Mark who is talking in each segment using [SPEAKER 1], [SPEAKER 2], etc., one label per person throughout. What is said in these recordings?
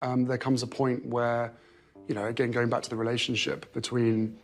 [SPEAKER 1] There comes a point where, again, going back to the relationship between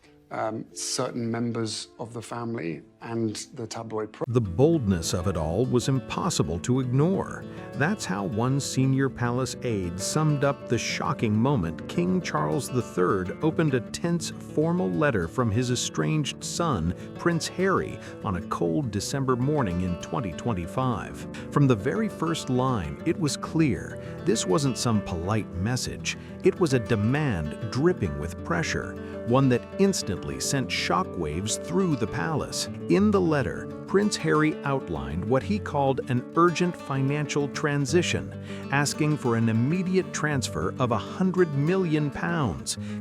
[SPEAKER 1] certain members of the family and the tabloid press.
[SPEAKER 2] The boldness of it all was impossible to ignore. That's how one senior palace aide summed up the shocking moment King Charles III opened a tense, formal letter from his estranged son, Prince Harry, on a cold December morning in 2025. From the very first line, it was clear this wasn't some polite message. It was a demand dripping with pressure, one that instantly sent shockwaves through the palace. In the letter, Prince Harry outlined what he called an urgent financial transition, asking for an immediate transfer of £100 million,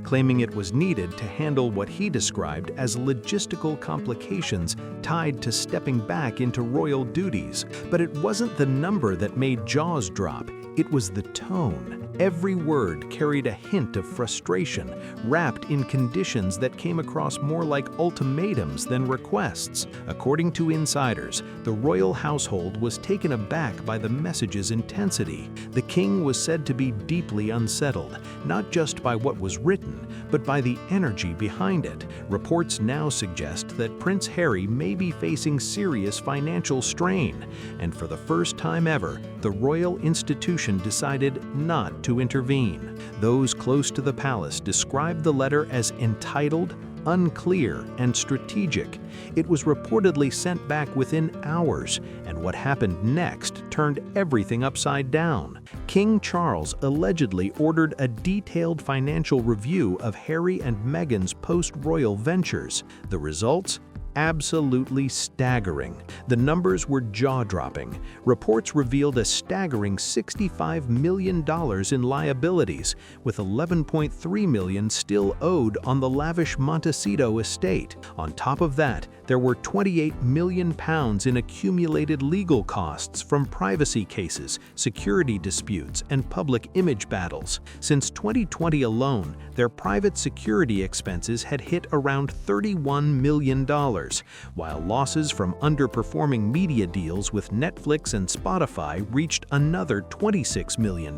[SPEAKER 2] claiming it was needed to handle what he described as logistical complications tied to stepping back into royal duties. But it wasn't the number that made jaws drop, it was the tone. Every word carried a hint of frustration, wrapped in conditions that came across more like ultimatums than requests. According to insiders, the royal household was taken aback by the message's intensity. The king was said to be deeply unsettled, not just by what was written, but by the energy behind it. Reports now suggest that Prince Harry may be facing serious financial strain, and for the first time ever, the royal institution decided not to intervene. Those close to the palace described the letter as entitled, unclear, and strategic. It was reportedly sent back within hours, and what happened next turned everything upside down. King Charles allegedly ordered a detailed financial review of Harry and Meghan's post-royal ventures. The results? Absolutely staggering. The numbers were jaw-dropping. Reports revealed a staggering $65 million in liabilities, with $11.3 million still owed on the lavish Montecito estate. On top of that, there were £28 million in accumulated legal costs from privacy cases, security disputes, and public image battles. Since 2020 alone, their private security expenses had hit around $31 million. While losses from underperforming media deals with Netflix and Spotify reached another $26 million,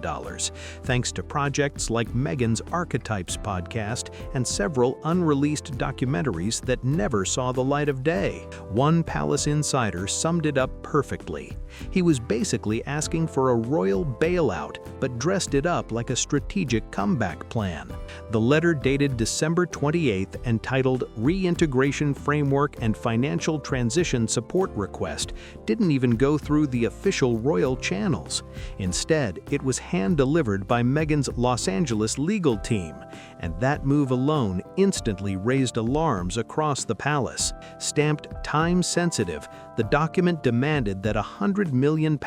[SPEAKER 2] thanks to projects like Meghan's Archetypes podcast and several unreleased documentaries that never saw the light of day. One palace insider summed it up perfectly. He was basically asking for a royal bailout, but dressed it up like a strategic comeback plan. The letter dated December 28th and titled Reintegration Framework and Financial Transition Support Request didn't even go through the official royal channels. Instead, it was hand-delivered by Meghan's Los Angeles legal team, and that move alone instantly raised alarms across the palace. Stamped time-sensitive, the document demanded that £100 million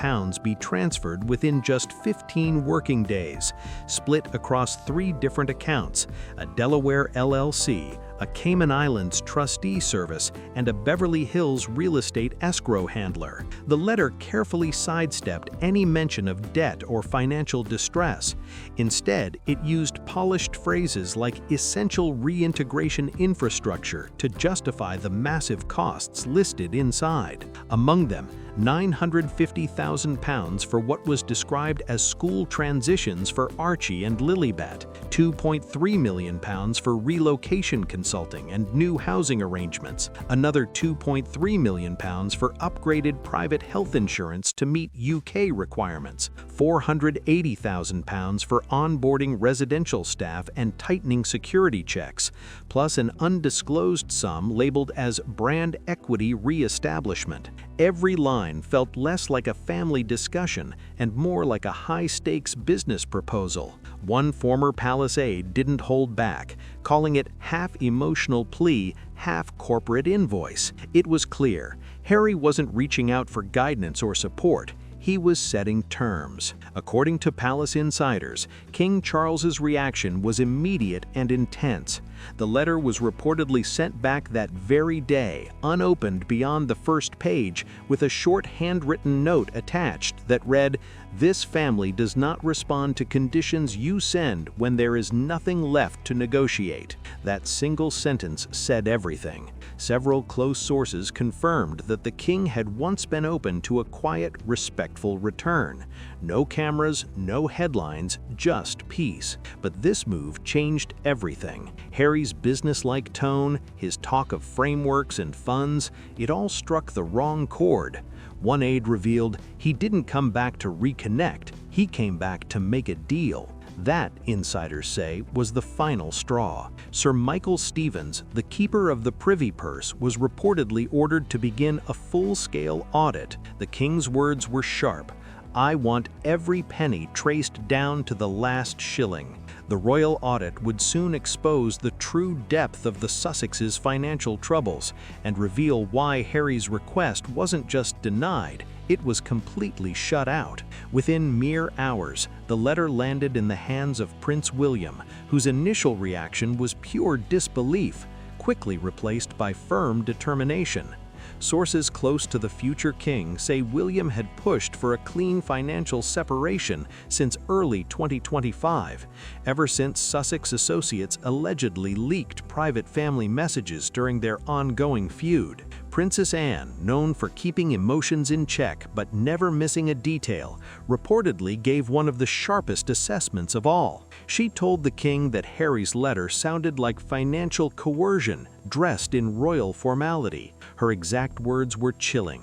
[SPEAKER 2] be transferred within just 15 working days, split across 3 different accounts: a Delaware LLC, a Cayman Islands trustee service, and a Beverly Hills real estate escrow handler. The letter carefully sidestepped any mention of debt or financial distress. Instead, it used polished phrases like essential reintegration infrastructure to justify the massive costs listed inside. Among them, £950,000 for what was described as school transitions for Archie and Lilibet, £2.3 million for relocation consulting and new housing arrangements, another £2.3 million for upgraded private health insurance to meet UK requirements, £480,000 for onboarding residential staff and tightening security checks, plus an undisclosed sum labeled as brand equity reestablishment. Every line felt less like a family discussion and more like a high-stakes business proposal. One former palace aide didn't hold back, calling it half-emotional plea, half-corporate invoice. It was clear, Harry wasn't reaching out for guidance or support. He was setting terms. According to palace insiders, King Charles's reaction was immediate and intense. The letter was reportedly sent back that very day, unopened beyond the first page, with a short handwritten note attached that read, "This family does not respond to conditions you send when there is nothing left to negotiate." That single sentence said everything. Several close sources confirmed that the king had once been open to a quiet, respectful return. No cameras, no headlines, just peace. But this move changed everything. Harry's businesslike tone, his talk of frameworks and funds, it all struck the wrong chord. One aide revealed he didn't come back to reconnect, he came back to make a deal. That, insiders say, was the final straw. Sir Michael Stevens, the keeper of the Privy Purse, was reportedly ordered to begin a full-scale audit. The king's words were sharp. "I want every penny traced down to the last shilling." The royal audit would soon expose the true depth of the Sussexes' financial troubles and reveal why Harry's request wasn't just denied, it was completely shut out. Within mere hours, the letter landed in the hands of Prince William, whose initial reaction was pure disbelief, quickly replaced by firm determination. Sources close to the future king say William had pushed for a clean financial separation since early 2025, ever since Sussex associates allegedly leaked private family messages during their ongoing feud. Princess Anne, known for keeping emotions in check but never missing a detail, reportedly gave one of the sharpest assessments of all. She told the king that Harry's letter sounded like financial coercion dressed in royal formality. Her exact words were chilling.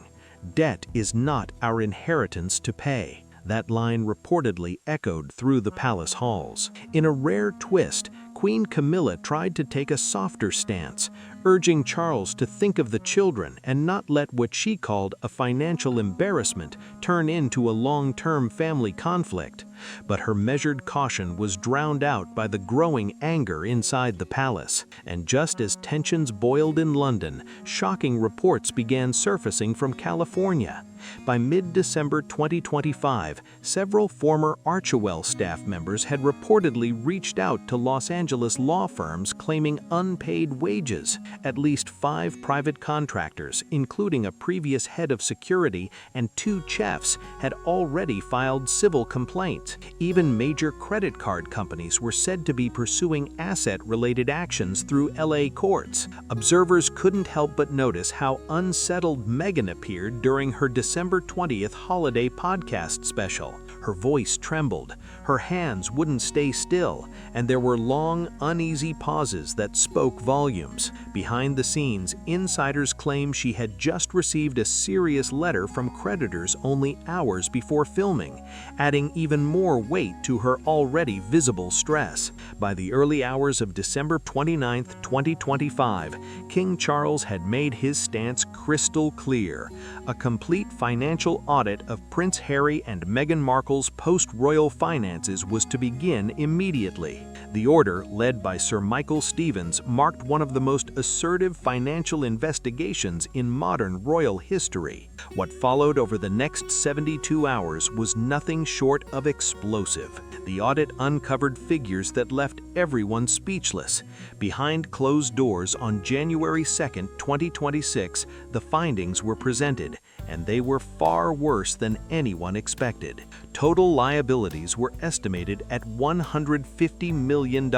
[SPEAKER 2] "Debt is not our inheritance to pay." That line reportedly echoed through the palace halls. In a rare twist, Queen Camila tried to take a softer stance, urging Charles to think of the children and not let what she called a financial embarrassment turn into a long-term family conflict. But her measured caution was drowned out by the growing anger inside the palace. And just as tensions boiled in London, shocking reports began surfacing from California. By mid-December 2025, several former Archewell staff members had reportedly reached out to Los Angeles law firms claiming unpaid wages. At least 5 private contractors, including a previous head of security and 2 chefs, had already filed civil complaints. Even major credit card companies were said to be pursuing asset-related actions through LA courts. Observers couldn't help but notice how unsettled Meghan appeared during her December 20th holiday podcast special. Her voice trembled, her hands wouldn't stay still, and there were long, uneasy pauses that spoke volumes. Behind the scenes, insiders claim she had just received a serious letter from creditors only hours before filming, adding even more weight to her already visible stress. By the early hours of December 29, 2025, King Charles had made his stance crystal clear. A complete financial audit of Prince Harry and Meghan Markle's post-royal finances was to begin immediately. The order, led by Sir Michael Stevens, marked one of the most assertive financial investigations in modern royal history. What followed over the next 72 hours was nothing short of explosive. The audit uncovered figures that left everyone speechless. Behind closed doors on January 2, 2026, the findings were presented, and they were far worse than anyone expected. Total liabilities were estimated at $150 million,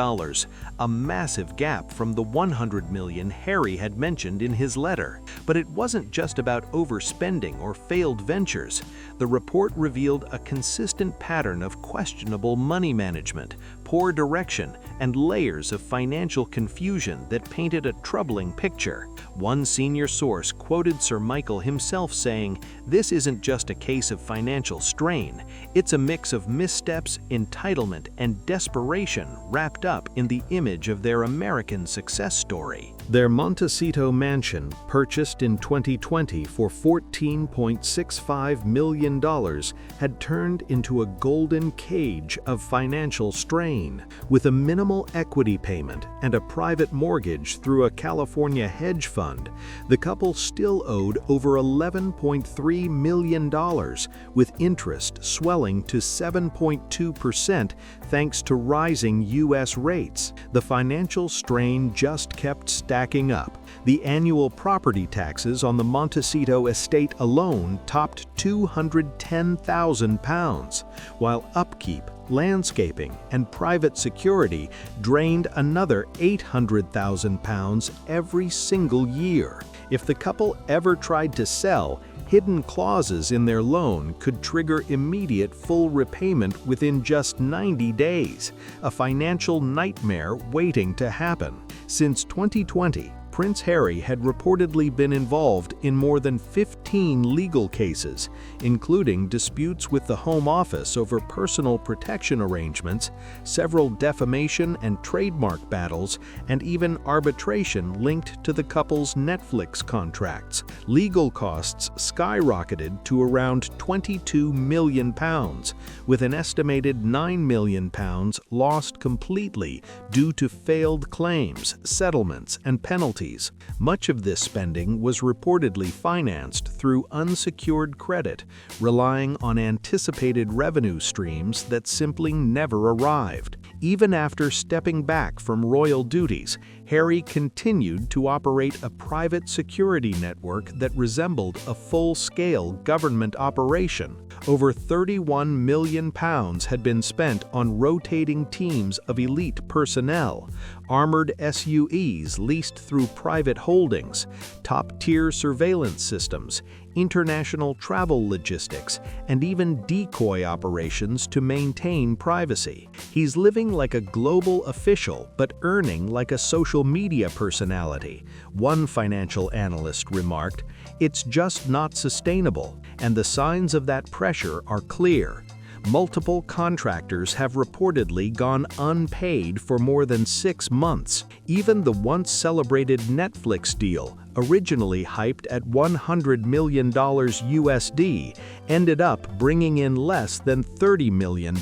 [SPEAKER 2] a massive gap from the $100 million Harry had mentioned in his letter. But it wasn't just about overspending or failed ventures. The report revealed a consistent pattern of questionable money management, poor direction, and layers of financial confusion that painted a troubling picture. One senior source quoted Sir Michael himself saying, "This isn't just a case of financial strain, it's a mix of missteps, entitlement, and desperation wrapped up in the image of their American success story." Their Montecito mansion, purchased in 2020 for $14.65 million, had turned into a golden cage of financial strain. With a minimal equity payment and a private mortgage through a California hedge fund, the couple still owed over $11.3 million, with interest swelling to 7.2% thanks to rising U.S. rates. The financial strain just kept stacking up. The annual property taxes on the Montecito estate alone topped £210,000, while upkeep, landscaping, and private security drained another £800,000 every single year. If the couple ever tried to sell, hidden clauses in their loan could trigger immediate full repayment within just 90 days, a financial nightmare waiting to happen. Since 2020, Prince Harry had reportedly been involved in more than 15 legal cases, including disputes with the Home Office over personal protection arrangements, several defamation and trademark battles, and even arbitration linked to the couple's Netflix contracts. Legal costs skyrocketed to around £22 million, with an estimated £9 million lost completely due to failed claims, settlements, and penalties. Much of this spending was reportedly financed through unsecured credit, relying on anticipated revenue streams that simply never arrived. Even after stepping back from royal duties, Harry continued to operate a private security network that resembled a full-scale government operation. Over £31 million had been spent on rotating teams of elite personnel, armored SUVs leased through private holdings, top-tier surveillance systems, international travel logistics, and even decoy operations to maintain privacy. He's living like a global official but earning like a social media personality. One financial analyst remarked, "It's just not sustainable, and the signs of that pressure are clear." Multiple contractors have reportedly gone unpaid for more than 6 months. Even the once-celebrated Netflix deal, originally hyped at $100 million USD, ended up bringing in less than $30 million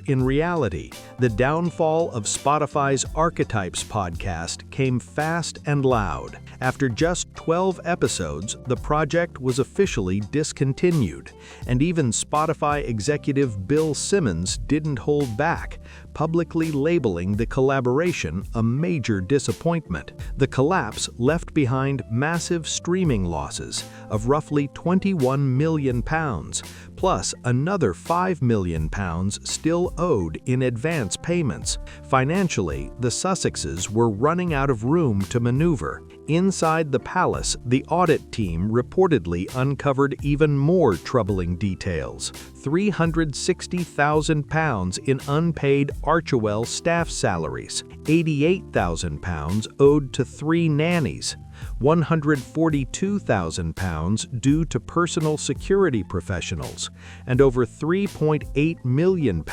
[SPEAKER 2] in reality. The downfall of Spotify's Archetypes podcast came fast and loud. After just 12 episodes, the project was officially discontinued, and even Spotify executive Bill Simmons didn't hold back, publicly labeling the collaboration a major disappointment. The collapse left behind massive streaming losses of roughly £21 million, plus another £5 million still owed in advance payments. Financially, the Sussexes were running out of room to maneuver. Inside the palace, the audit team reportedly uncovered even more troubling details. £360,000 in unpaid Archewell staff salaries, £88,000 owed to 3 nannies, £142,000 due to personal security professionals, and over £3.8 million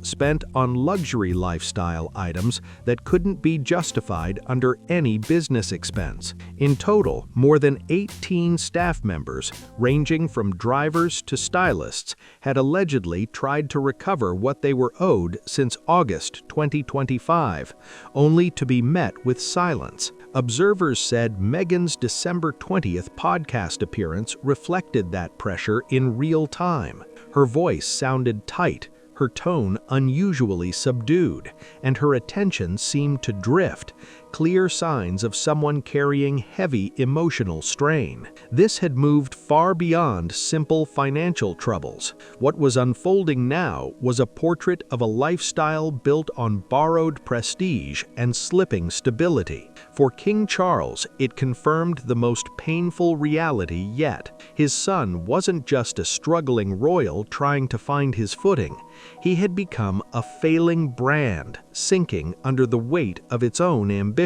[SPEAKER 2] spent on luxury lifestyle items that couldn't be justified under any business expense. In total, more than 18 staff members, ranging from drivers to stylists, had allegedly tried to recover what they were owed since August 2025, only to be met with silence. Observers said Meghan's December 20th podcast appearance reflected that pressure in real time. Her voice sounded tight, her tone unusually subdued, and her attention seemed to drift, clear signs of someone carrying heavy emotional strain. This had moved far beyond simple financial troubles. What was unfolding now was a portrait of a lifestyle built on borrowed prestige and slipping stability. For King Charles, it confirmed the most painful reality yet. His son wasn't just a struggling royal trying to find his footing. He had become a failing brand, sinking under the weight of its own ambition.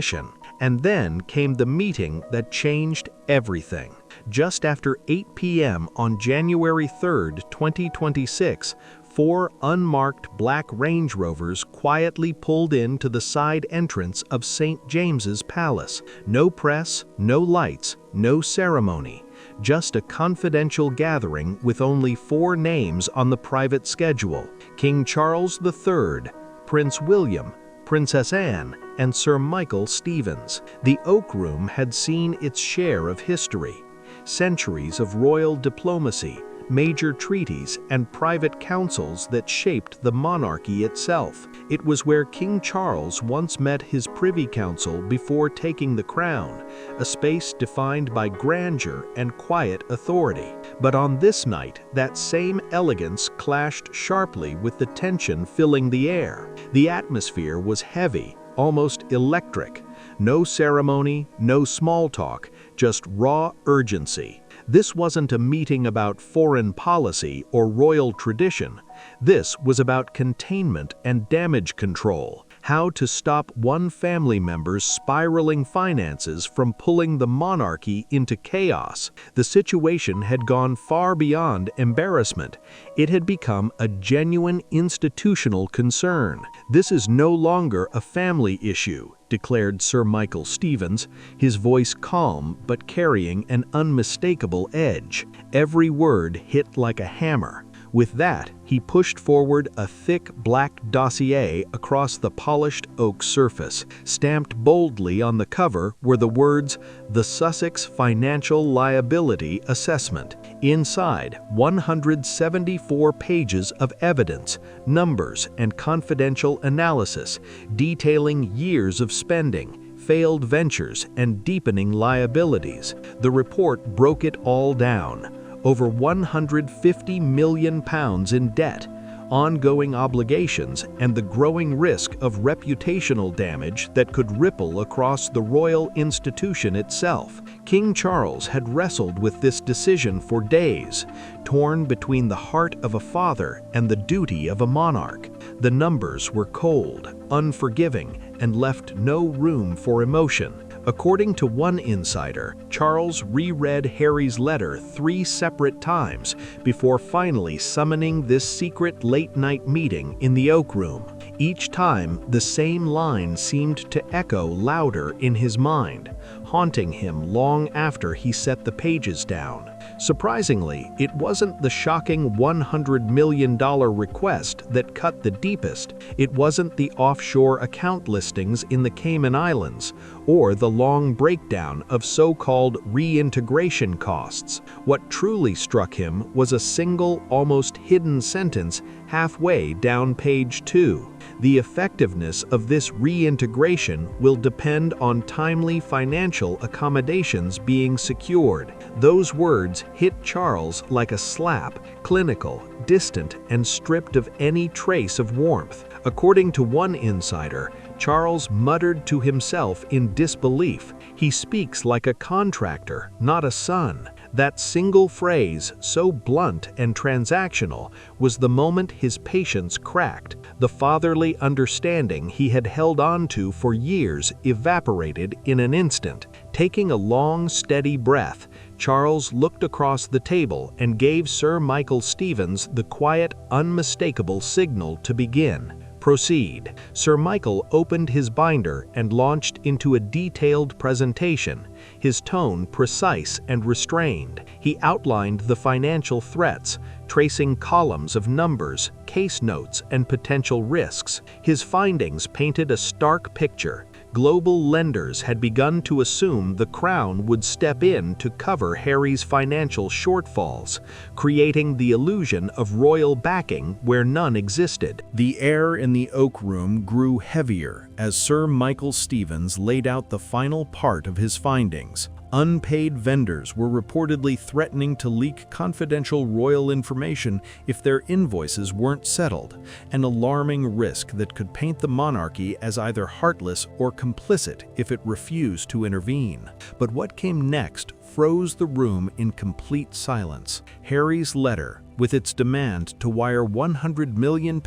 [SPEAKER 2] And then came the meeting that changed everything. Just after 8 p.m. on January 3, 2026, 4 unmarked black Range Rovers quietly pulled in to the side entrance of St. James's Palace. No press, no lights, no ceremony. Just a confidential gathering with only 4 names on the private schedule: King Charles III, Prince William, Princess Anne, and Sir Michael Stevens. The Oak Room had seen its share of history. Centuries of royal diplomacy, major treaties, and private councils that shaped the monarchy itself. It was where King Charles once met his Privy Council before taking the crown, a space defined by grandeur and quiet authority. But on this night, that same elegance clashed sharply with the tension filling the air. The atmosphere was heavy, almost electric. No ceremony, no small talk, just raw urgency. This wasn't a meeting about foreign policy or royal tradition. This was about containment and damage control, how to stop one family member's spiraling finances from pulling the monarchy into chaos. The situation had gone far beyond embarrassment. It had become a genuine institutional concern. "This is no longer a family issue," declared Sir Michael Stevens, his voice calm but carrying an unmistakable edge. Every word hit like a hammer. With that, he pushed forward a thick black dossier across the polished oak surface. Stamped boldly on the cover were the words, "The Sussex Financial Liability Assessment." Inside, 174 pages of evidence, numbers, and confidential analysis, detailing years of spending, failed ventures, and deepening liabilities. The report broke it all down. Over £150 million in debt, ongoing obligations, and the growing risk of reputational damage that could ripple across the royal institution itself. King Charles had wrestled with this decision for days, torn between the heart of a father and the duty of a monarch. The numbers were cold, unforgiving, and left no room for emotion. According to one insider, Charles reread Harry's letter 3 separate times before finally summoning this secret late-night meeting in the Oak Room. Each time, the same line seemed to echo louder in his mind, haunting him long after he set the pages down. Surprisingly, it wasn't the shocking $100 million request that cut the deepest. It wasn't the offshore account listings in the Cayman Islands, or the long breakdown of so-called reintegration costs. What truly struck him was a single, almost hidden sentence halfway down page 2. The effectiveness of this reintegration will depend on timely financial accommodations being secured. Those words hit Charles like a slap, clinical, distant, and stripped of any trace of warmth. According to one insider, Charles muttered to himself in disbelief, "He speaks like a contractor, not a son." That single phrase, so blunt and transactional, was the moment his patience cracked. The fatherly understanding he had held on to for years evaporated in an instant. Taking a long, steady breath, Charles looked across the table and gave Sir Michael Stevens the quiet, unmistakable signal to begin. "Proceed." Sir Michael opened his binder and launched into a detailed presentation, his tone precise and restrained. He outlined the financial threats, tracing columns of numbers, case notes, and potential risks. His findings painted a stark picture. Global lenders had begun to assume the Crown would step in to cover Harry's financial shortfalls, creating the illusion of royal backing where none existed. The air in the Oak Room grew heavier as Sir Michael Stevens laid out the final part of his findings. Unpaid vendors were reportedly threatening to leak confidential royal information if their invoices weren't settled, an alarming risk that could paint the monarchy as either heartless or complicit if it refused to intervene. But what came next froze the room in complete silence. Harry's letter, with its demand to wire £100 million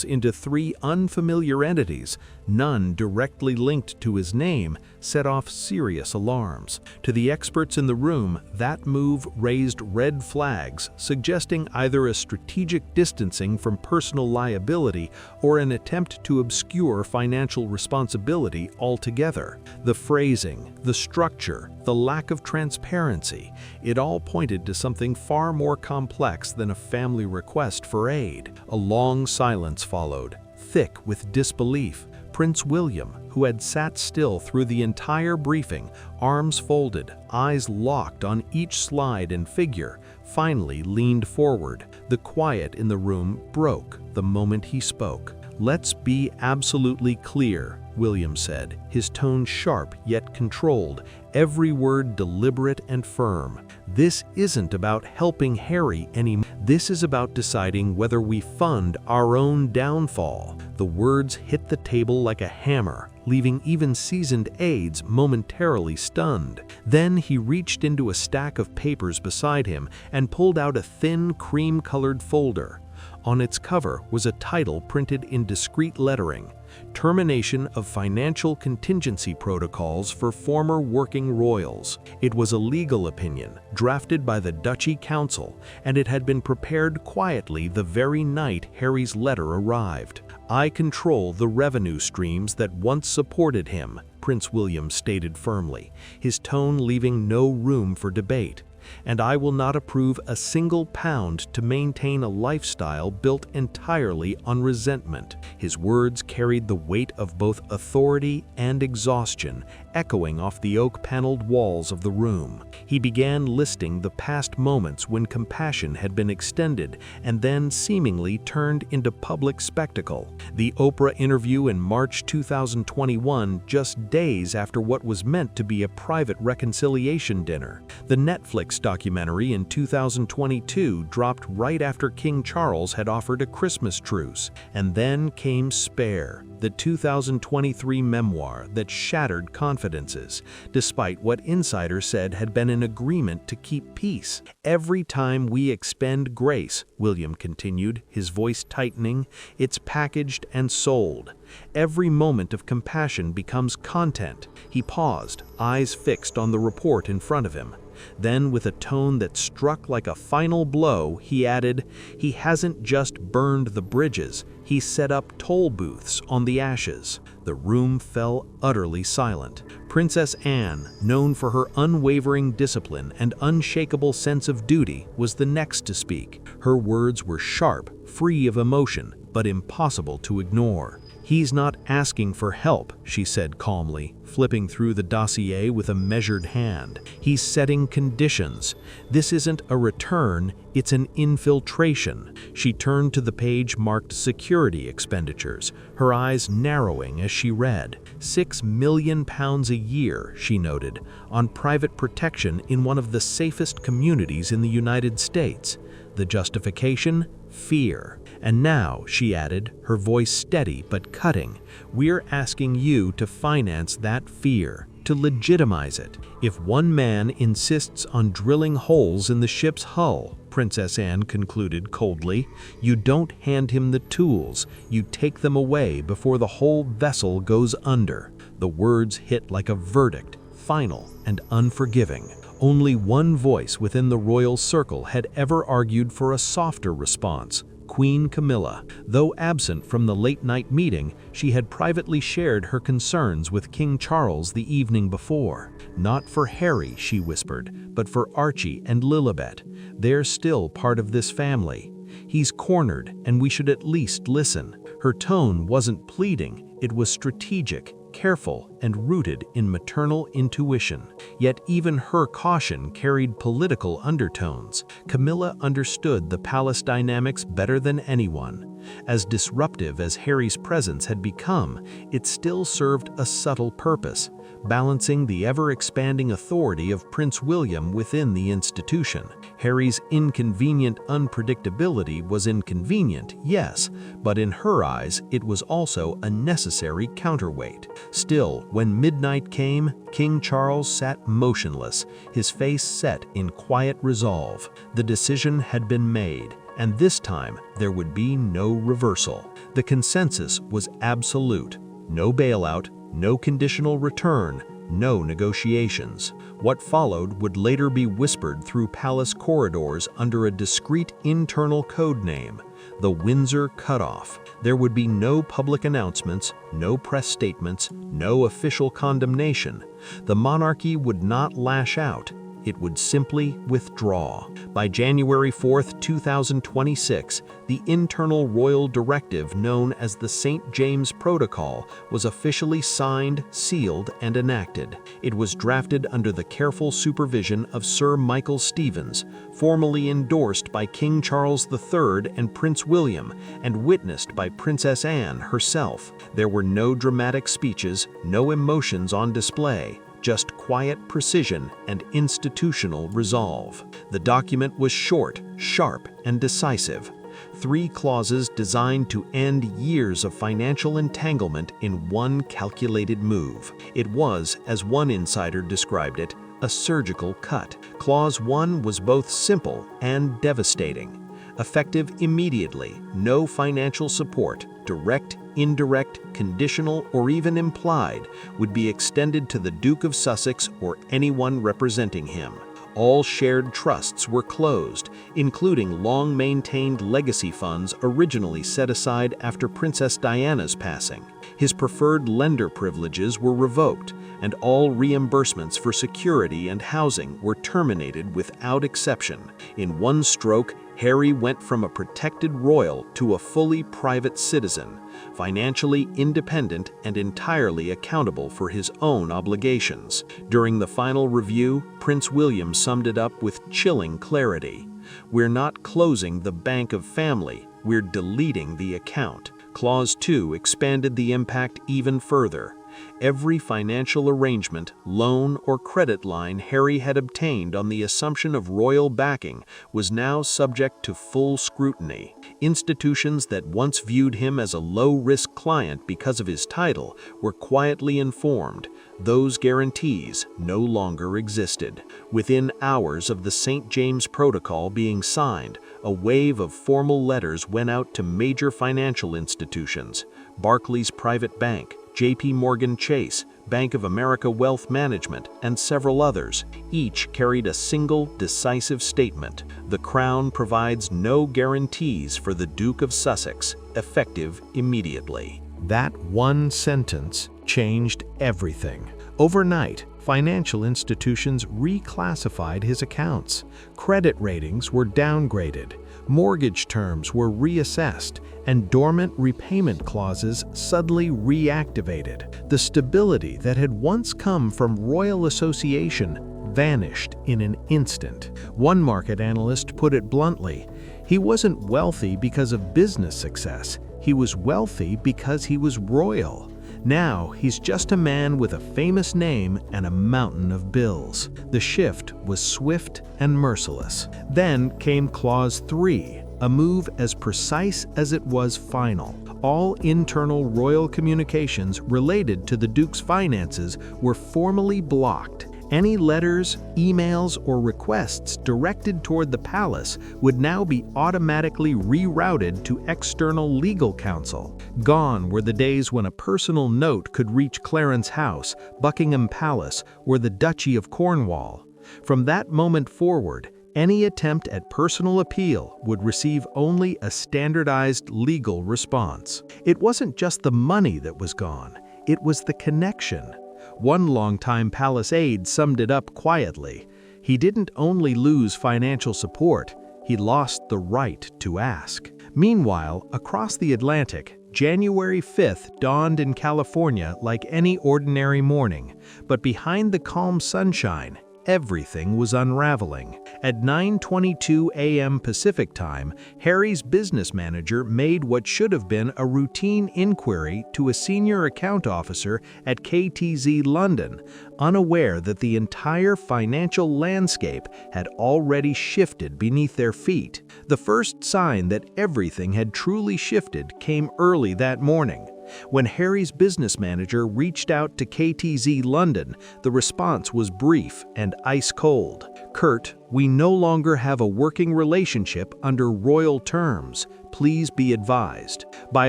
[SPEAKER 2] into 3 unfamiliar entities, none directly linked to his name, set off serious alarms. To the experts in the room, that move raised red flags, suggesting either a strategic distancing from personal liability or an attempt to obscure financial responsibility altogether. The phrasing, the structure, the lack of transparency, it all pointed to something far more complex than a family request for aid. A long silence followed, thick with disbelief. Prince William, who had sat still through the entire briefing, arms folded, eyes locked on each slide and figure, finally leaned forward. The quiet in the room broke the moment he spoke. "Let's be absolutely clear," William said, his tone sharp yet controlled, every word deliberate and firm. "This isn't about helping Harry anymore. This is about deciding whether we fund our own downfall." The words hit the table like a hammer, leaving even seasoned aides momentarily stunned. Then he reached into a stack of papers beside him and pulled out a thin, cream-colored folder. On its cover was a title printed in discreet lettering: "Termination of Financial Contingency Protocols for Former Working Royals." It was a legal opinion, drafted by the Duchy Council, and it had been prepared quietly the very night Harry's letter arrived. "I control the revenue streams that once supported him," Prince William stated firmly, his tone leaving no room for debate. "And I will not approve a single pound to maintain a lifestyle built entirely on resentment." His words carried the weight of both authority and exhaustion, echoing off the oak-paneled walls of the room. He began listing the past moments when compassion had been extended and then seemingly turned into public spectacle. The Oprah interview in March 2021, just days after what was meant to be a private reconciliation dinner. The Netflix documentary in 2022 dropped right after King Charles had offered a Christmas truce. And then came Spare, the 2023 memoir that shattered confidences, despite what insiders said had been an agreement to keep peace. "Every time we expend grace," William continued, his voice tightening, "it's packaged and sold. Every moment of compassion becomes content." He paused, eyes fixed on the report in front of him. Then, with a tone that struck like a final blow, he added, "He hasn't just burned the bridges, he set up toll booths on the ashes." The room fell utterly silent. Princess Anne, known for her unwavering discipline and unshakable sense of duty, was the next to speak. Her words were sharp, free of emotion, but impossible to ignore. "He's not asking for help," she said calmly, flipping through the dossier with a measured hand. "He's setting conditions. This isn't a return, it's an infiltration." She turned to the page marked security expenditures, her eyes narrowing as she read. £6 million a year, she noted, on private protection in one of the safest communities in the United States. The justification? Fear. "And now," she added, her voice steady but cutting, "we're asking you to finance that fear, to legitimize it. If one man insists on drilling holes in the ship's hull," Princess Anne concluded coldly, "you don't hand him the tools, you take them away before the whole vessel goes under." The words hit like a verdict, final and unforgiving. Only one voice within the royal circle had ever argued for a softer response: Queen Camila. Though absent from the late-night meeting, she had privately shared her concerns with King Charles the evening before. "Not for Harry," she whispered, "but for Archie and Lilibet. They're still part of this family. He's cornered, and we should at least listen." Her tone wasn't pleading, it was strategic, careful, and rooted in maternal intuition. Yet even her caution carried political undertones. Camilla understood the palace dynamics better than anyone. As disruptive as Harry's presence had become, it still served a subtle purpose: balancing the ever-expanding authority of Prince William within the institution. Harry's inconvenient unpredictability was inconvenient, yes, but in her eyes it was also a necessary counterweight. Still, when midnight came, King Charles sat motionless, his face set in quiet resolve. The decision had been made, and this time there would be no reversal. The consensus was absolute. No bailout, no conditional return, no negotiations. What followed would later be whispered through palace corridors under a discreet internal code name, the Windsor Cutoff. There would be no public announcements, no press statements, no official condemnation. The monarchy would not lash out. It would simply withdraw. By January 4, 2026, the internal royal directive known as the St. James Protocol was officially signed, sealed, and enacted. It was drafted under the careful supervision of Sir Michael Stevens, formally endorsed by King Charles III and Prince William, and witnessed by Princess Anne herself. There were no dramatic speeches, no emotions on display. Just quiet precision and institutional resolve. The document was short, sharp, and decisive. 3 clauses designed to end years of financial entanglement in one calculated move. It was, as one insider described it, a surgical cut. Clause 1 was both simple and devastating. Effective immediately, no financial support, direct, indirect, conditional, or even implied, would be extended to the Duke of Sussex or anyone representing him. All shared trusts were closed, including long-maintained legacy funds originally set aside after Princess Diana's passing. His preferred lender privileges were revoked, and all reimbursements for security and housing were terminated without exception. In one stroke, Harry went from a protected royal to a fully private citizen, financially independent and entirely accountable for his own obligations. During the final review, Prince William summed it up with chilling clarity. "We're not closing the bank of family, we're deleting the account." Clause 2 expanded the impact even further. Every financial arrangement, loan, or credit line Harry had obtained on the assumption of royal backing was now subject to full scrutiny. Institutions that once viewed him as a low-risk client because of his title were quietly informed. Those guarantees no longer existed. Within hours of the St. James Protocol being signed, a wave of formal letters went out to major financial institutions, Barclays Private Bank, J.P. Morgan Chase, Bank of America Wealth Management, and several others. Each carried a single, decisive statement. The Crown provides no guarantees for the Duke of Sussex, effective immediately. That one sentence changed everything. Overnight, financial institutions reclassified his accounts. Credit ratings were downgraded. Mortgage terms were reassessed, and dormant repayment clauses suddenly reactivated. The stability that had once come from royal association vanished in an instant. One market analyst put it bluntly, he wasn't wealthy because of business success, he was wealthy because he was royal. Now, he's just a man with a famous name and a mountain of bills. The shift was swift and merciless. Then came Clause 3, a move as precise as it was final. All internal royal communications related to the Duke's finances were formally blocked. Any letters, emails, or requests directed toward the palace would now be automatically rerouted to external legal counsel. Gone were the days when a personal note could reach Clarence House, Buckingham Palace, or the Duchy of Cornwall. From that moment forward, any attempt at personal appeal would receive only a standardized legal response. It wasn't just the money that was gone, it was the connection. One longtime palace aide summed it up quietly. He didn't only lose financial support, he lost the right to ask. Meanwhile, across the Atlantic, January 5th dawned in California like any ordinary morning, but behind the calm sunshine, everything was unraveling. At 9:22 a.m. Pacific Time, Harry's business manager made what should have been a routine inquiry to a senior account officer at KTZ London, unaware that the entire financial landscape had already shifted beneath their feet. The first sign that everything had truly shifted came early that morning. When Harry's business manager reached out to KTZ London, the response was brief and ice-cold. "Kurt, we no longer have a working relationship under royal terms. Please be advised." By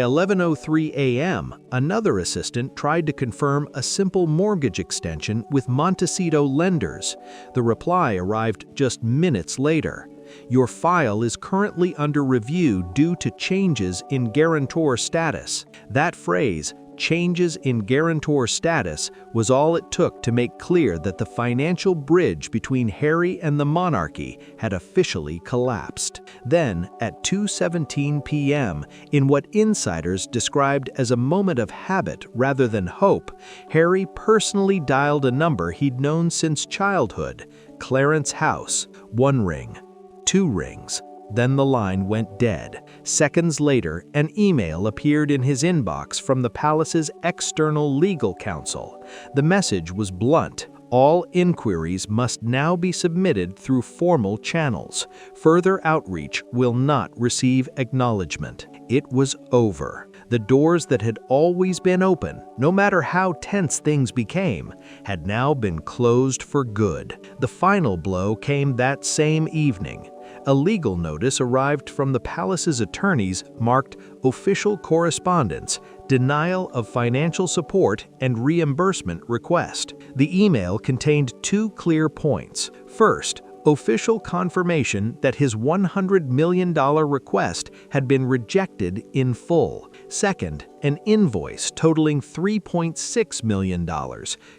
[SPEAKER 2] 11:03 a.m., another assistant tried to confirm a simple mortgage extension with Montecito lenders. The reply arrived just minutes later. "Your file is currently under review due to changes in guarantor status." That phrase, "changes in guarantor status," was all it took to make clear that the financial bridge between Harry and the monarchy had officially collapsed. Then, at 2:17 p.m., in what insiders described as a moment of habit rather than hope, Harry personally dialed a number he'd known since childhood: Clarence House. 1 ring, 2 rings. Then the line went dead. Seconds later, an email appeared in his inbox from the palace's external legal counsel. The message was blunt: all inquiries must now be submitted through formal channels. Further outreach will not receive acknowledgement. It was over. The doors that had always been open, no matter how tense things became, had now been closed for good. The final blow came that same evening. A legal notice arrived from the palace's attorneys marked "Official Correspondence, Denial of Financial Support and Reimbursement Request." The email contained 2 clear points. First, official confirmation that his $100 million request had been rejected in full. Second, an invoice totaling $3.6 million,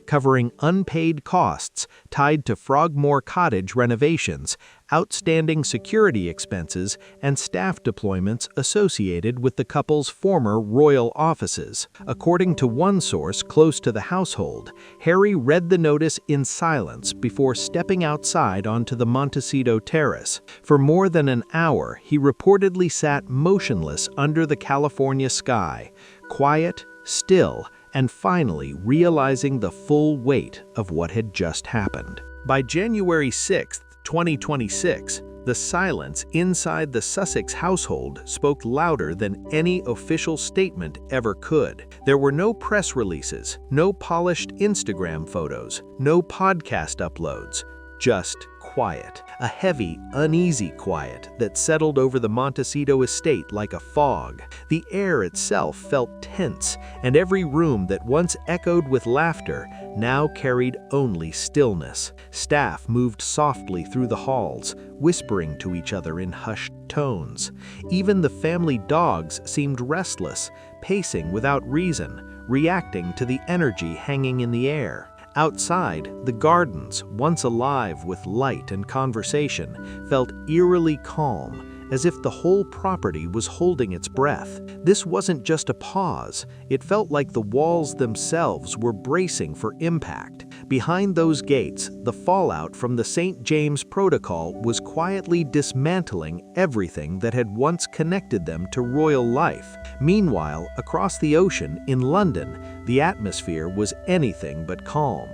[SPEAKER 2] covering unpaid costs tied to Frogmore Cottage renovations, outstanding security expenses, and staff deployments associated with the couple's former royal offices. According to one source close to the household, Harry read the notice in silence before stepping outside onto the Montecito terrace. For more than an hour, he reportedly sat motionless under the California sky, quiet, still, and finally realizing the full weight of what had just happened. By January 6, 2026, the silence inside the Sussex household spoke louder than any official statement ever could. There were no press releases, no polished Instagram photos, no podcast uploads, just quiet. A heavy, uneasy quiet that settled over the Montecito estate like a fog. The air itself felt tense, and every room that once echoed with laughter now carried only stillness. Staff moved softly through the halls, whispering to each other in hushed tones. Even the family dogs seemed restless, pacing without reason, reacting to the energy hanging in the air. Outside, the gardens, once alive with light and conversation, felt eerily calm, as if the whole property was holding its breath. This wasn't just a pause, it felt like the walls themselves were bracing for impact. Behind those gates, the fallout from the St. James Protocol was quietly dismantling everything that had once connected them to royal life. Meanwhile, across the ocean in London, the atmosphere was anything but calm.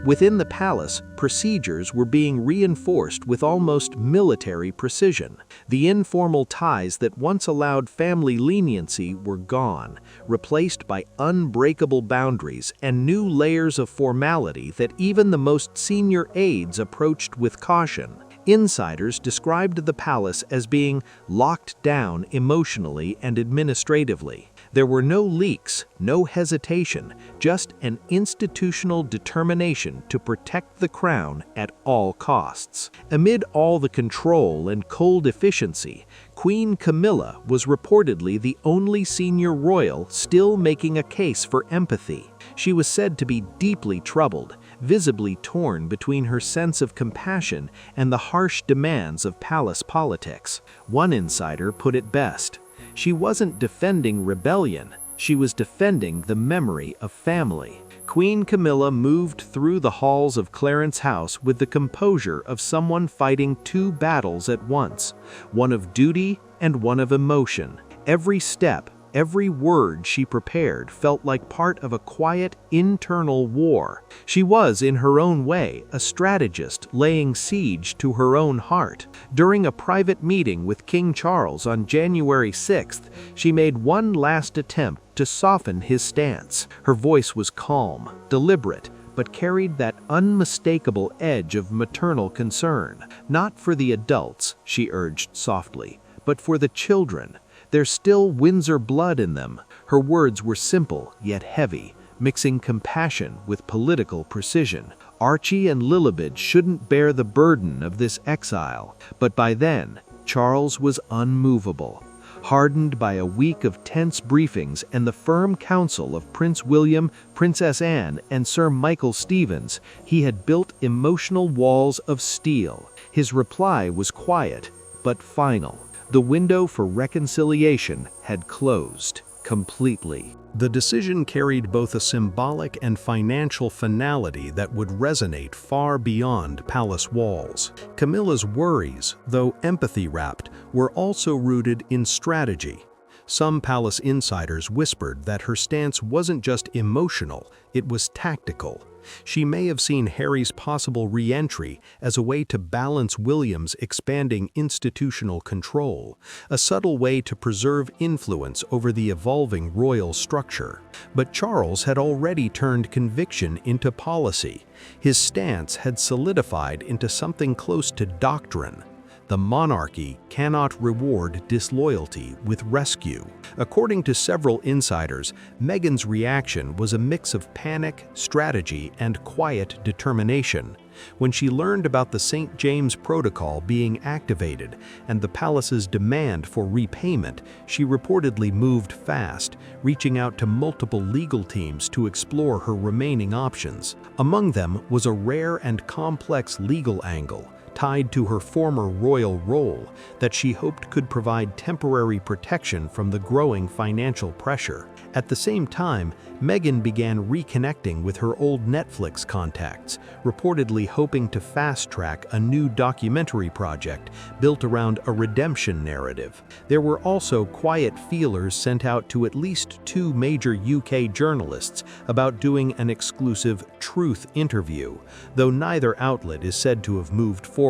[SPEAKER 2] Within the palace, procedures were being reinforced with almost military precision. The informal ties that once allowed family leniency were gone, replaced by unbreakable boundaries and new layers of formality that even the most senior aides approached with caution. Insiders described the palace as being locked down emotionally and administratively. There were no leaks, no hesitation, just an institutional determination to protect the crown at all costs. Amid all the control and cold efficiency, Queen Camila was reportedly the only senior royal still making a case for empathy. She was said to be deeply troubled, visibly torn between her sense of compassion and the harsh demands of palace politics. One insider put it best: she wasn't defending rebellion, she was defending the memory of family. Queen Camila moved through the halls of Clarence House with the composure of someone fighting 2 battles at once, one of duty and one of emotion. Every step, every word she prepared felt like part of a quiet internal war. She was, in her own way, a strategist laying siege to her own heart. During a private meeting with King Charles on January 6th, she made one last attempt to soften his stance. Her voice was calm, deliberate, but carried that unmistakable edge of maternal concern. "Not for the adults," she urged softly, "but for the children. There's still Windsor blood in them." Her words were simple yet heavy, mixing compassion with political precision. Archie and Lilibet shouldn't bear the burden of this exile. But by then, Charles was unmovable. Hardened by a week of tense briefings and the firm counsel of Prince William, Princess Anne, and Sir Michael Stevens, he had built emotional walls of steel. His reply was quiet, but final. The window for reconciliation had closed completely. The decision carried both a symbolic and financial finality that would resonate far beyond palace walls. Camilla's worries, though empathy-wrapped, were also rooted in strategy. Some palace insiders whispered that her stance wasn't just emotional, it was tactical. She may have seen Harry's possible re-entry as a way to balance William's expanding institutional control, a subtle way to preserve influence over the evolving royal structure. But Charles had already turned conviction into policy. His stance had solidified into something close to doctrine. The monarchy cannot reward disloyalty with rescue. According to several insiders, Meghan's reaction was a mix of panic, strategy, and quiet determination. When she learned about the St. James Protocol being activated and the palace's demand for repayment, she reportedly moved fast, reaching out to multiple legal teams to explore her remaining options. Among them was a rare and complex legal angle tied to her former royal role that she hoped could provide temporary protection from the growing financial pressure. At the same time, Meghan began reconnecting with her old Netflix contacts, reportedly hoping to fast-track a new documentary project built around a redemption narrative. There were also quiet feelers sent out to at least 2 major UK journalists about doing an exclusive truth interview, though neither outlet is said to have moved forward.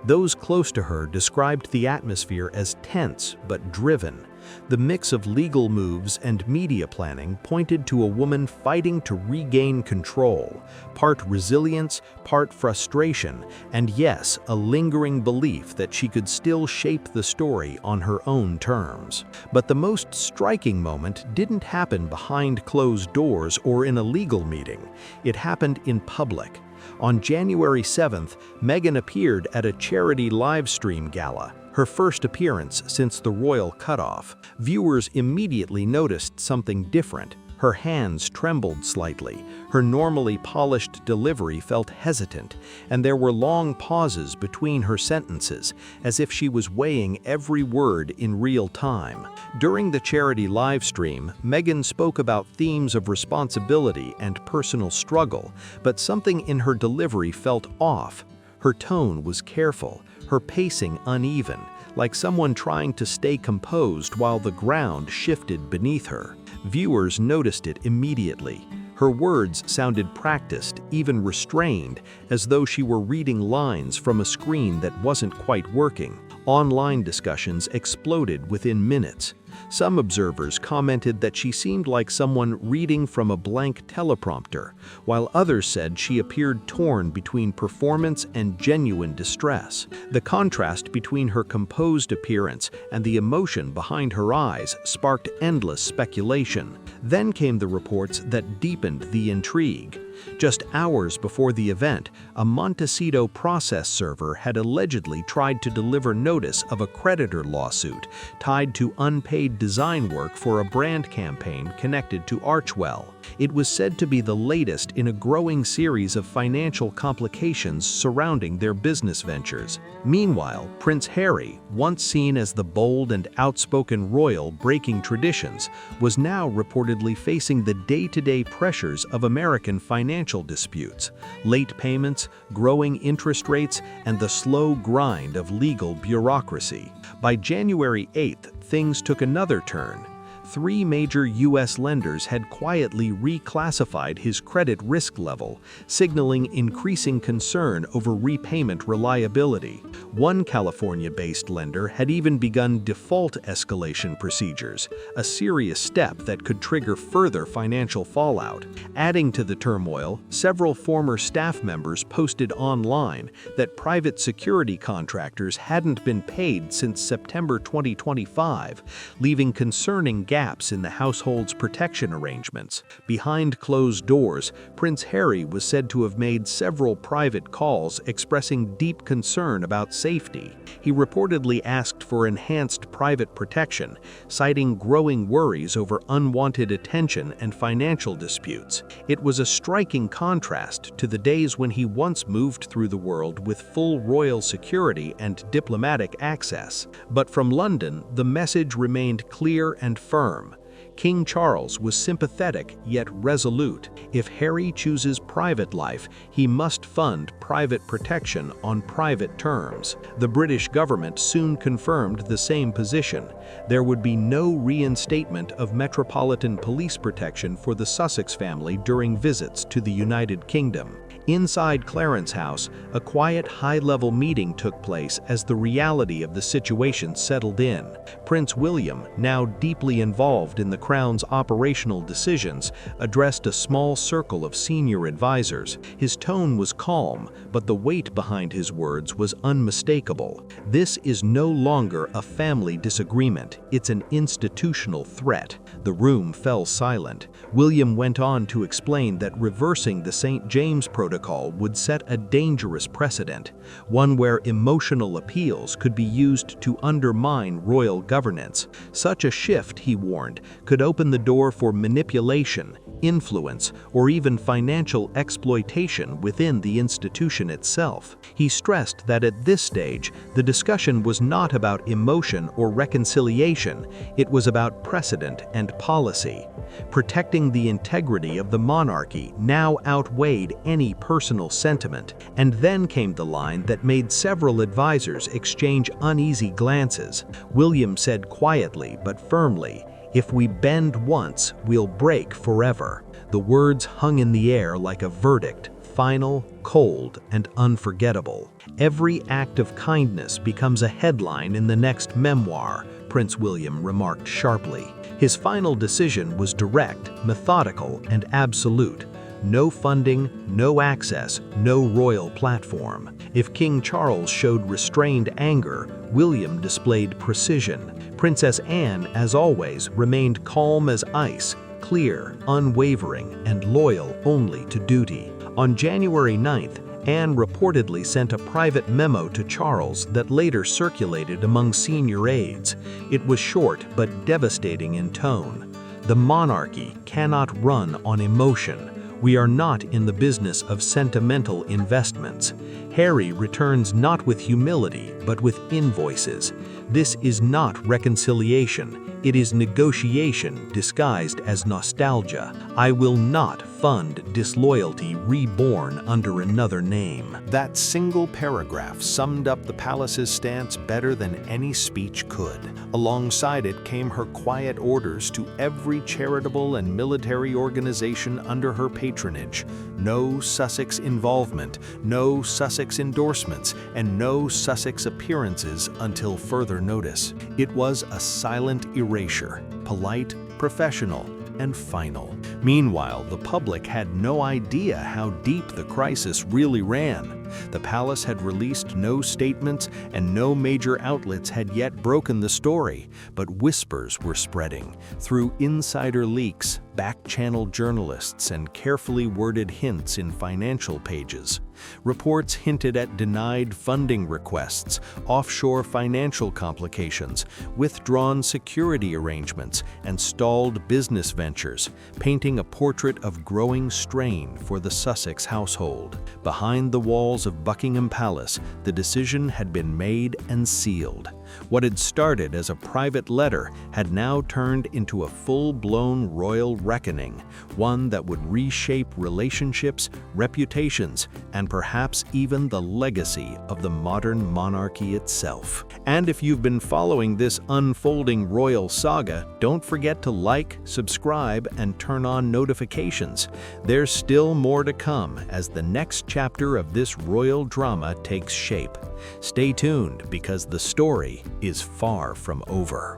[SPEAKER 2] Those close to her described the atmosphere as tense but driven. The mix of legal moves and media planning pointed to a woman fighting to regain control, part resilience, part frustration, and yes, a lingering belief that she could still shape the story on her own terms. But the most striking moment didn't happen behind closed doors or in a legal meeting. It happened in public. On January 7th, Meghan appeared at a charity live stream gala, her first appearance since the royal cutoff. Viewers immediately noticed something different. Her hands trembled slightly, her normally polished delivery felt hesitant, and there were long pauses between her sentences, as if she was weighing every word in real time. During the charity live stream, Meghan spoke about themes of responsibility and personal struggle, but something in her delivery felt off. Her tone was careful, her pacing uneven, like someone trying to stay composed while the ground shifted beneath her. Viewers noticed it immediately. Her words sounded practiced, even restrained, as though she were reading lines from a screen that wasn't quite working. Online discussions exploded within minutes. Some observers commented that she seemed like someone reading from a blank teleprompter, while others said she appeared torn between performance and genuine distress. The contrast between her composed appearance and the emotion behind her eyes sparked endless speculation. Then came the reports that deepened the intrigue. Just hours before the event, a Montecito process server had allegedly tried to deliver notice of a creditor lawsuit tied to unpaid design work for a brand campaign connected to Archwell. It was said to be the latest in a growing series of financial complications surrounding their business ventures. Meanwhile, Prince Harry, once seen as the bold and outspoken royal breaking traditions, was now reportedly facing the day-to-day pressures of American financial disputes, late payments, growing interest rates, and the slow grind of legal bureaucracy. By January 8th, things took another turn. 3 major U.S. lenders had quietly reclassified his credit risk level, signaling increasing concern over repayment reliability. One California-based lender had even begun default escalation procedures, a serious step that could trigger further financial fallout. Adding to the turmoil, several former staff members posted online that private security contractors hadn't been paid since September 2025, leaving concerning gaps in the household's protection arrangements. Behind closed doors, Prince Harry was said to have made several private calls expressing deep concern about safety. He reportedly asked for enhanced private protection, citing growing worries over unwanted attention and financial disputes. It was a striking contrast to the days when he once moved through the world with full royal security and diplomatic access. But from London, the message remained clear and firm. King Charles was sympathetic yet resolute. If Harry chooses private life, he must fund private protection on private terms. The British government soon confirmed the same position. There would be no reinstatement of metropolitan police protection for the Sussex family during visits to the United Kingdom. Inside Clarence House, a quiet high-level meeting took place as the reality of the situation settled in. Prince William, now deeply involved in the Crown's operational decisions, addressed a small circle of senior advisors. His tone was calm, but the weight behind his words was unmistakable. This is no longer a family disagreement, it's an institutional threat. The room fell silent. William went on to explain that reversing the St. James Protocol would set a dangerous precedent, one where emotional appeals could be used to undermine royal governance. Such a shift, he warned, could open the door for manipulation, influence, or even financial exploitation within the institution itself. He stressed that at this stage, the discussion was not about emotion or reconciliation, it was about precedent and policy. Protecting the integrity of the monarchy now outweighed any personal sentiment, and then came the line that made several advisors exchange uneasy glances. William said quietly but firmly, "If we bend once, we'll break forever." The words hung in the air like a verdict, final, cold, and unforgettable. "Every act of kindness becomes a headline in the next memoir," Prince William remarked sharply. His final decision was direct, methodical, and absolute. No funding, no access, no royal platform. If King Charles showed restrained anger, William displayed precision. Princess Anne, as always, remained calm as ice, clear, unwavering, and loyal only to duty. On January 9th, Anne reportedly sent a private memo to Charles that later circulated among senior aides. It was short but devastating in tone. "The monarchy cannot run on emotion. We are not in the business of sentimental investments. Harry returns not with humility, but with invoices. This is not reconciliation. It is negotiation disguised as nostalgia. I will not fund disloyalty reborn under another name." That single paragraph summed up the palace's stance better than any speech could. Alongside it came her quiet orders to every charitable and military organization under her patronage. No Sussex involvement, no Sussex endorsements, and no Sussex appearances until further notice. It was a silent erasure, polite, professional, and final. Meanwhile, the public had no idea how deep the crisis really ran. The palace had released no statements, and no major outlets had yet broken the story, but whispers were spreading through insider leaks, back-channel journalists, and carefully worded hints in financial pages. Reports hinted at denied funding requests, offshore financial complications, withdrawn security arrangements, and stalled business ventures, painting a portrait of growing strain for the Sussex household. Behind the walls of Buckingham Palace, the decision had been made and sealed. What had started as a private letter had now turned into a full-blown royal reckoning, one that would reshape relationships, reputations, and perhaps even the legacy of the modern monarchy itself. And if you've been following this unfolding royal saga, don't forget to like, subscribe, and turn on notifications. There's still more to come as the next chapter of this royal drama takes shape. Stay tuned because the story is far from over.